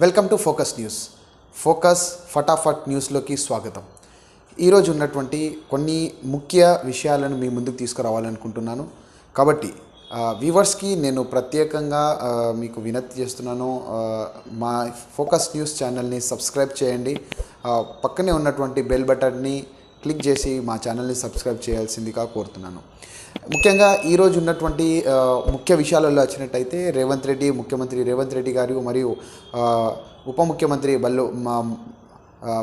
Welcome to Focus News. Focus Phataphat న్యూస్లోకి స్వాగతం. ఈరోజు ఉన్నటువంటి కొన్ని ముఖ్య విషయాలను మీ ముందుకు తీసుకురావాలనుకుంటున్నాను. కాబట్టి వ్యూవర్స్కి నేను ప్రత్యేకంగా మీకు వినతి చేస్తున్నాను. మా ఫోకస్ న్యూస్ ఛానల్ని సబ్స్క్రైబ్ చేయండి. పక్కనే ఉన్నటువంటి బెల్ బటన్ని క్లిక్ చేసి మా ఛానల్ని సబ్స్క్రైబ్ చేయాల్సిందిగా కోరుతున్నాను. ముఖ్యంగా ఈరోజు ఉన్నటువంటి ముఖ్య విషయాలలో వచ్చినట్టయితే ముఖ్యమంత్రి రేవంత్ రెడ్డి గారు మరియు ఉప ముఖ్యమంత్రి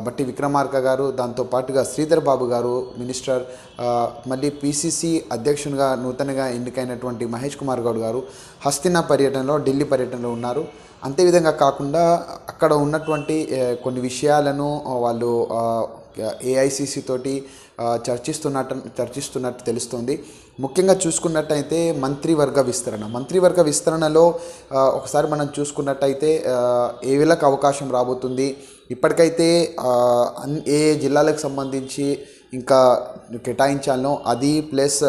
బట్టి విక్రమార్క గారు, దాంతోపాటుగా శ్రీధర్ బాబు గారు మినిస్టర్, మళ్ళీ పిసిసి అధ్యక్షునిగా నూతనంగా ఎన్నికైనటువంటి మహేష్ కుమార్ గౌడ్ గారు హస్తినా పర్యటనలో, ఢిల్లీ పర్యటనలో ఉన్నారు. అంతేవిధంగా కాకుండా అక్కడ ఉన్నటువంటి కొన్ని విషయాలను వాళ్ళు ఏఐసిసి తోటి చర్చిస్తున్నట్టు తెలుస్తోంది. ముఖ్యంగా చూసుకున్నట్టయితే మంత్రివర్గ విస్తరణలో ఒకసారి మనం చూసుకున్నట్టయితే ఏ వేళకు అవకాశం రాబోతుంది, ఇప్పటికైతే ఏ జిల్లాలకు సంబంధించి ఇంకా కేటాయించాలనో అది, ప్లస్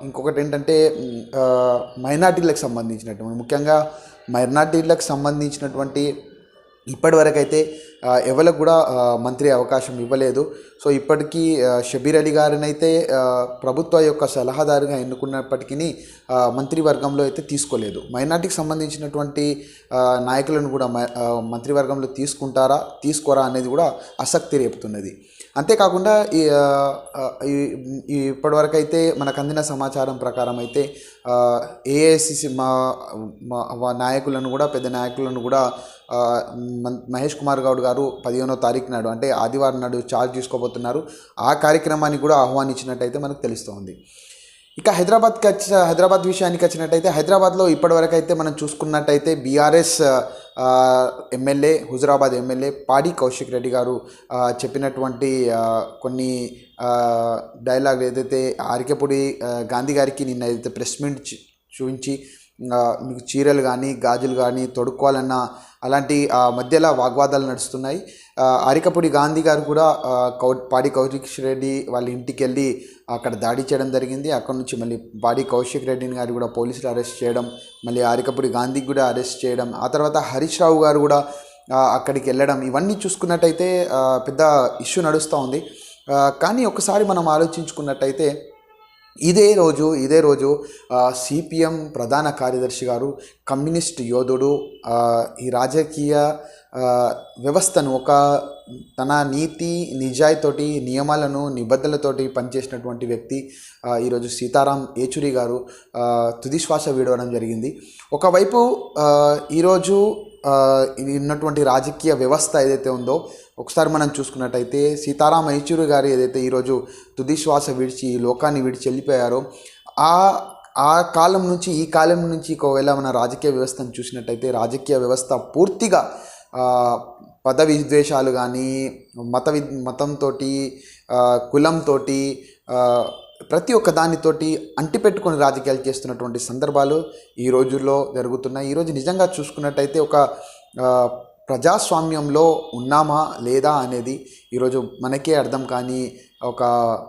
ఇంకొకటి ఏంటంటే మైనార్టీలకు సంబంధించినటువంటి ఇప్పటివరకైతే ఎవరికి కూడా మంత్రి అవకాశం ఇవ్వలేదు. సో ఇప్పటికీ షబీర్ అలీ గారిని అయితే ప్రభుత్వ యొక్క సలహాదారుగా ఎన్నుకున్నప్పటికీ మంత్రివర్గంలో అయితే తీసుకోలేదు. మైనార్టీకి సంబంధించినటువంటి నాయకులను కూడా మంత్రివర్గంలో తీసుకోరా అనేది కూడా ఆసక్తి రేపుతున్నది. అంతేకాకుండా ఇప్పటివరకు అయితే మనకు అందిన సమాచారం ప్రకారం అయితే ఏఐసిసి పెద్ద నాయకులను కూడా మహేష్ కుమార్ గౌడ్ గారు 15వ తారీఖు నాడు, అంటే ఆదివారం నాడు ఛార్జ్ తీసుకోబోతున్నారు. ఆ కార్యక్రమాన్ని కూడా ఆహ్వానించినట్టయితే మనకు తెలుస్తోంది. ఇక హైదరాబాద్ విషయానికి వచ్చినట్టయితే హైదరాబాద్లో ఇప్పటివరకు అయితే మనం చూసుకున్నట్టయితే బీఆర్ఎస్ ఎమ్మెల్యే, హుజురాబాద్ ఎమ్మెల్యే పాడి కౌశిక్ రెడ్డి గారు చెప్పినటువంటి కొన్ని డైలాగ్ ఏదైతే ఆరికపూడి గాంధీ గారికి నిన్న ఏదైతే ప్రెస్ మీట్ చూపించి మీకు చీరలు కానీ గాజులు కానీ తొడుక్కోవాలన్న అలాంటి మధ్యలో వాగ్వాదాలు నడుస్తున్నాయి. ఆరికపూడి గాంధీ గారు కూడా పాడి కౌశిక్ రెడ్డి వాళ్ళ ఇంటికి వెళ్ళి అక్కడ దాడి చేయడం జరిగింది. అక్కడ నుంచి మళ్ళీ పాడి కౌశిక్ రెడ్డిని గారు కూడా పోలీసులు అరెస్ట్ చేయడం, మళ్ళీ ఆరికపూడి గాంధీకి కూడా అరెస్ట్ చేయడం, ఆ తర్వాత హరీష్ రావు గారు కూడా అక్కడికి వెళ్ళడం, ఇవన్నీ చూసుకున్నట్టయితే పెద్ద ఇష్యూ నడుస్తూ ఉంది. కానీ ఒకసారి మనం ఆలోచించుకున్నట్టయితే ఇదే రోజు సిపిఎం ప్రధాన కార్యదర్శి గారు, కమ్యూనిస్ట్ యోధుడు, ఈ రాజకీయ వ్యవస్థను తన నీతి నిజాయితీతోటి, నియమాలను నిబద్ధతలతోటి పనిచేసినటువంటి వ్యక్తి ఈరోజు సీతారాం యేచూరి గారు తుది శ్వాస విడవడం జరిగింది. ఒకవైపు ఈరోజు ఉన్నటువంటి రాజకీయ వ్యవస్థ ఏదైతే ఉందో ఒకసారి మనం చూసుకున్నట్టయితే సీతారాం యేచూరి గారు ఏదైతే ఈరోజు తుది శ్వాస విడిచి ఈ లోకాన్ని విడిచి వెళ్ళిపోయారో ఆ కాలం నుంచి ఈ కాలం నుంచి ఒకవేళ మన రాజకీయ వ్యవస్థను చూసినట్టయితే రాజకీయ వ్యవస్థ పూర్తిగా పద విద్వేషాలు కానీ మతంతో, కులంతో, ప్రతి ఒక్క దానితోటి అంటిపెట్టుకొని రాజకీయాలు చేస్తున్నటువంటి సందర్భాలు ఈ రోజుల్లో జరుగుతున్నాయి. ఈరోజు నిజంగా చూసుకున్నట్టయితే ఒక ప్రజాస్వామ్యంలో ఉన్నామా లేదా అనేది ఈరోజు మనకే అర్థం కాని ఒక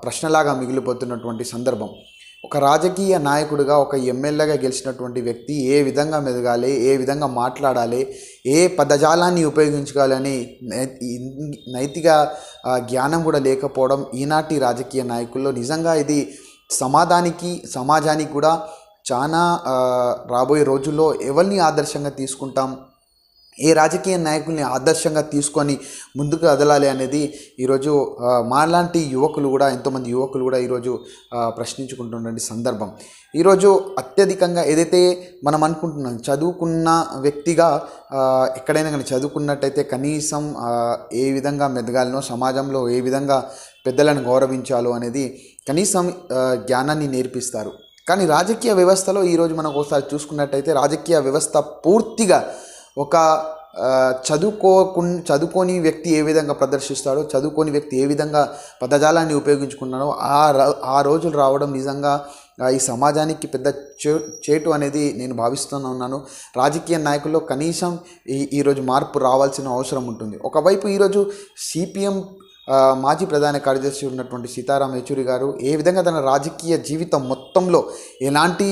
ప్రశ్నలాగా మిగిలిపోతున్నటువంటి సందర్భం. ఒక రాజకీయ నాయకుడిగా, ఒక ఎమ్మెల్యేగా గెలిచినటువంటి వ్యక్తి ఏ విధంగా మెదగాలి, ఏ విధంగా మాట్లాడాలి, ఏ పదజాలాన్ని ఉపయోగించుకోవాలని నైతిక జ్ఞానం కూడా లేకపోవడం ఈనాటి రాజకీయ నాయకుల్లో నిజంగా ఇది సమాజానికి కూడా చాలా రాబోయే రోజుల్లో ఎవరిని ఆదర్శంగా తీసుకుంటాం, ఏ రాజకీయ నాయకుల్ని ఆదర్శంగా తీసుకొని ముందుకు కదలాలి అనేది ఈరోజు మాలాంటి ఎంతోమంది యువకులు కూడా ఈరోజు ప్రశ్నించుకుంటున్నటువంటి సందర్భం. ఈరోజు అత్యధికంగా ఏదైతే మనం అనుకుంటున్నాం, చదువుకున్న వ్యక్తిగా ఎక్కడైనా కానీ చదువుకున్నట్టయితే కనీసం ఏ విధంగా మెదగాలనో, సమాజంలో ఏ విధంగా పెద్దలను గౌరవించాలో అనేది కనీసం జ్ఞానాన్ని నేర్పిస్తారు. కానీ రాజకీయ వ్యవస్థలో ఈరోజు మనం ఒకసారి చూసుకున్నట్టయితే రాజకీయ వ్యవస్థ పూర్తిగా ఒక చదువుకోని వ్యక్తి ఏ విధంగా ప్రదర్శిస్తాడో, చదువుకోని వ్యక్తి ఏ విధంగా పదజాలాన్ని ఉపయోగించుకున్నాడో ఆ రోజులు రావడం నిజంగా ఈ సమాజానికి పెద్ద చేటు అనేది నేను భావిస్తున్నాను. రాజకీయ నాయకుల్లో కనీసం ఈరోజు మార్పు రావాల్సిన అవసరం ఉంటుంది. ఒకవైపు ఈరోజు సిపిఎం మాజీ ప్రధాన కార్యదర్శి ఉన్నటువంటి సీతారాం యేచూరి గారు ఏ విధంగా తన రాజకీయ జీవితం మొత్తంలో ఎలాంటి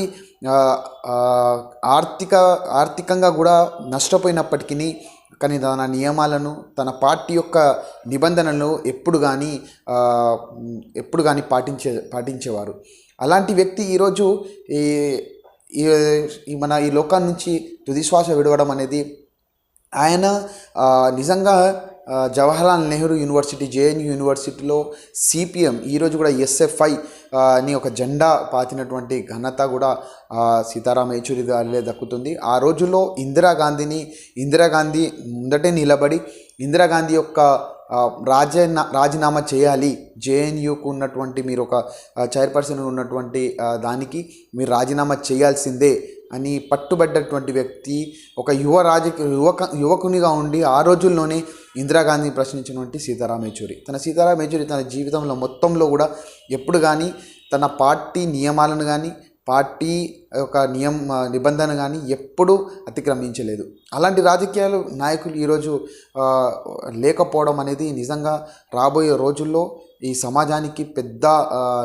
ఆర్థికంగా కూడా నష్టపోయినప్పటికీ కానీ తన నియమాలను తన పార్టీ యొక్క నిబంధనలను ఎప్పుడు కానీ పాటించేవారు. అలాంటి వ్యక్తి ఈరోజు ఈ మన ఈ లోకాన్ని నుంచి తుదిశ్వాస విడవడం అనేది ఆయన నిజంగా జవహర్లాల్ నెహ్రూ యూనివర్సిటీ జేఎన్యూ యూనివర్సిటీలో సిపిఎం ఈరోజు కూడా ఎస్ఎఫ్ఐ అని ఒక జెండా పాతినటువంటి ఘనత కూడా సీతారాం యేచూరి గారిలో దక్కుతుంది. ఆ రోజుల్లో ఇందిరాగాంధీ ముందటే నిలబడి ఇందిరాగాంధీ యొక్క రాజీనామా చేయాలి, జేఎన్యూకు ఉన్నటువంటి మీరు ఒక చైర్పర్సన్ ఉన్నటువంటి దానికి మీరు రాజీనామా చేయాల్సిందే అని పట్టుబడ్డటువంటి వ్యక్తి, ఒక యువకునిగా ఉండి ఆ రోజుల్లోనే ఇందిరాగాంధీని ప్రశ్నించినటువంటి సీతారాం యేచూరి. సీతారాం యేచూరి తన జీవితంలో మొత్తంలో కూడా ఎప్పుడు కానీ తన పార్టీ నియమాలను కానీ పార్టీ యొక్క నిబంధన కానీ ఎప్పుడూ అతిక్రమించలేదు. అలాంటి రాజకీయాలు నాయకులు ఈరోజు లేకపోవడం అనేది నిజంగా రాబోయే రోజుల్లో ఈ సమాజానికి పెద్ద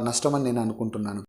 నష్టమని నేను అనుకుంటున్నాను.